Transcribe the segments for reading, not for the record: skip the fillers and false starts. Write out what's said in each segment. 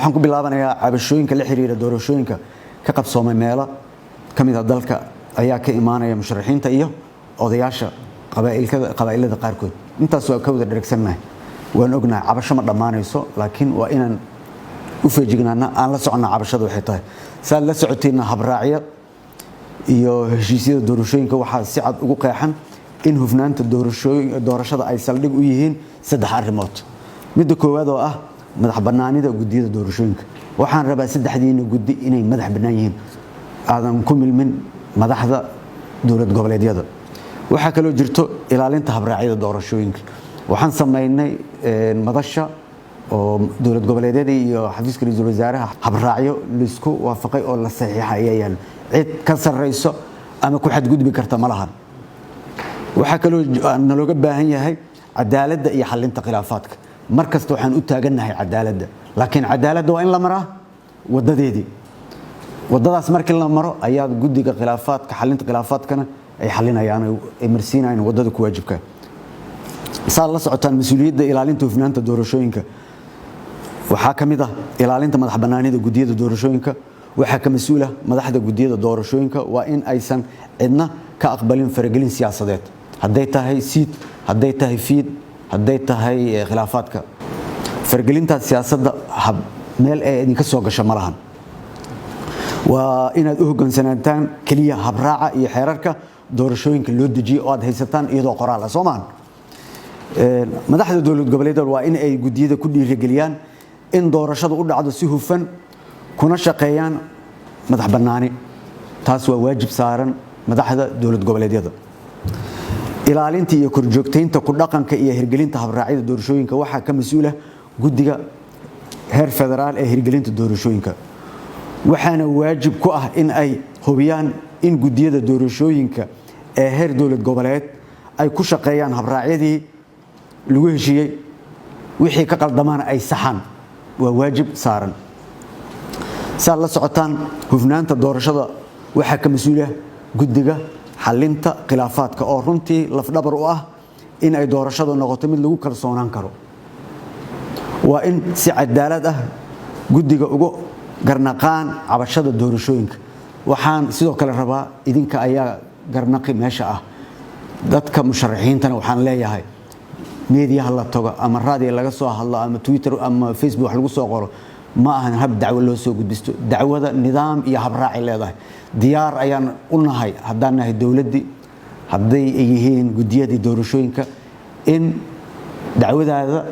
waxaan ku bilaabanayaa cabashooyinka la xiriira doorashooyinka ka qabsoomay meelo kamid ah dalka ayaa ka imaanaya musharaxiinta iyo odayaasha qabaa'ilada qaarkood intaas waa ka wada dheregsanahay waan ognahay cabasho ma dhamaanayso laakiin waa inaan u feejignaana aan la soconnaa cabashada waxay tahay saad la socoteena habraaciya iyo heshiisyada doorashooyinka waxaa si cad ugu qeexan in hufnaanta doorashada ay saldhig u yihiin saddex arrimood midda koowaad oo ah madax bannaanida gudiyada doorashooyinka waxaan rabaa saddexdiina gudi inay madax bannaan yihiin aadan ku milmin madaxda dowlad goboleedyada waxaa kaloo jirto ilaalinta habraacyada doorashooyinka waxaan sameynay madasha oo dowlad goboleedyada iyo xafiiska ra'iisul wasaaraha habraacyo lisku waafaqay oo la saxiixa ayaa yaal cid ka sarreyso ama ku xadgudbi karta ma lahan waxaa kaloo nalooga baahan yahay cadaaladda iyo xalinta khilaafaadka markasta waxaan u taagannahay cadaaladda laakiin cadaaladda waa in la maraa wadadeedii wadadaas markii la maro ayaa guddiga khilaafaadka xalinta khilaafaadkana ay xalinayaan ay marsiinayaan wadada ku waajibka saad la socotaan mas'uuliyadda ilaalinta hufnaanta doorashooyinka waxaa ka mid ah ilaalinta madax bannaanida gudiyada doorashooyinka waxaa ka mas'uul ah madaxda gudiyada doorashooyinka waa in aysan cidna ka aqbalin faragelin siyaasadeed hadday tahay siid hadday tahay fiid hadday tahay khilaafaadka faragelintaas siyaasadda meel ay idinka soo gasho ma lahan waa inaad u hoggaansanaataan keliya habraaca iyo xeerarka doorashooyinka loo dejiyo oo aad haysataan iyadoo qoraal ah soo maahan madaxda dowlad goboleedyada waa in ay gudiyada ku dhiirigeliyaan in doorashadu u dhacdo si hufan kuna shaqeeyaan madax bannaani taas waa waajib saaran madaxda dowlad goboleedyada ilaalinta iyo korjoogtaynta ku dhaqanka iyo hirgelinta habraacyada doorashooyinka waxaa ka mas'uula guddiga heer federaal ee hirgelinta doorashooyinka waxaana waajib ku ah in ay hubiyaan in gudiyada doorashooyinka ee heer dowlad goboleed ay ku shaqeeyaan habraacyadii lagu heshiiyey wixii ka qaldamaana ay saxaan waa waajib saaran saad la socotaan hufnaanta doorashada waxaa ka mas'uula guddiga xalinta khilaafaadka oo runtii lafdhabar u ah in ay doorashadu noqoto mid lagu kalsoonaan karo waa in si cadaalad ah guddiga uga garnaqaan cabashada doorashooyinka waxaan sidoo kale rabaa idinka ayaa garnaqi meesha ah dadka musharaxiintana waxaan leeyahay meediyaha la tago ama raadiyo laga soo hadlo ama Twitter ama Facebook wax lagu soo qoro ma ahan hab dacwo loo soo gudbisto dacwada nidaam iyo habraaci leedahay diyaar ayaan u nahay haddaan nahay dowladii hadday yihiin gudiyadii doorashooyinka in dacwadaada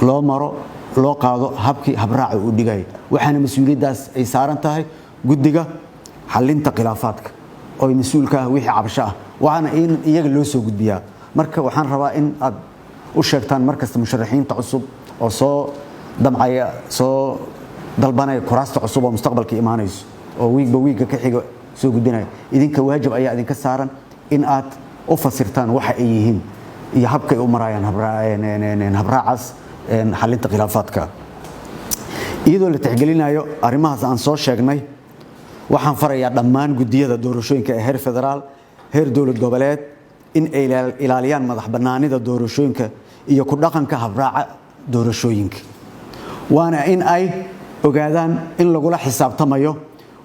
loo maro loo qaado habkii habraaci u dhigay waxaana mas'uuliyadaas ay saaran tahay guddiga xalinta khilaafaadka oo mas'uulka ah wixii cabasho ah waxaana in iyaga loo soo gudbiyaa marka waxaan rabaa in aad u sheegtaan markasta musharaxiinta cusub oo soo damcaya soo dalbanaya kuraasta cusub oo mustaqbalka imaanayso oo wiigga ka xiga soo gudbinaya idinka waajib ayaa idinka saaran in aad u fasirtaan waxa ay yihiin iyo habka ay u marayaan habraacaas xalinta khilaafaadka iyadoo la tixgelinayo arrimahaas aan soo sheegnay waxaan farayaa dhammaan gudiyada doorashooyinka ee heer federaal heer dowlad goboleed in ay ilaaliyaan madax bannaanida doorashooyinka iyo ku dhaqanka habraaca doorashooyinka waana in ay ogaadaan in lagula xisaabtamayo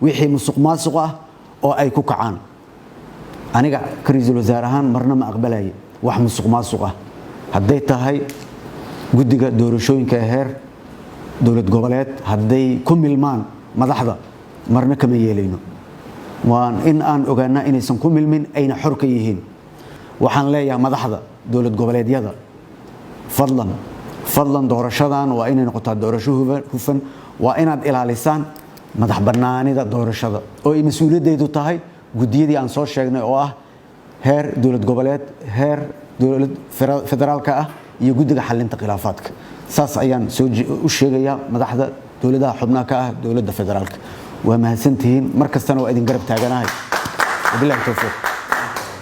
wixii musuqmaasuq ah oo ay ku kacaan aniga ka ra'iisul wasaare ahaan marna ma aqbalay wax musuqmaasuq ah hadday tahay guddiga doorashooyinka ee heer dowlad goboleed hadday ku milmaan madaxda marna kama yeelayno waan in aan ogaanaa inaysan ku milmin ayna xor ka yihiin waxaan leeyahay madaxda dowlad goboleedyada fadlan doorashadan waa inay noqotaa doorasho hufan waa inaad ilaalisaan madax bannaanida doorashada oo ay mas'uuliyaddeedu tahay gudiyadii aan soo sheegnay oo ah heer dowlad goboleed heer dowlad federaalka ah iyo guddiga xalinta khilaafaadka saas ayaan u sheegayaa madaxda dowladaha xubnaha ka ah dowladda federaalka waa mahadsantihiin mar kastana waa idin garab taaganahay wabillahi tawfiiq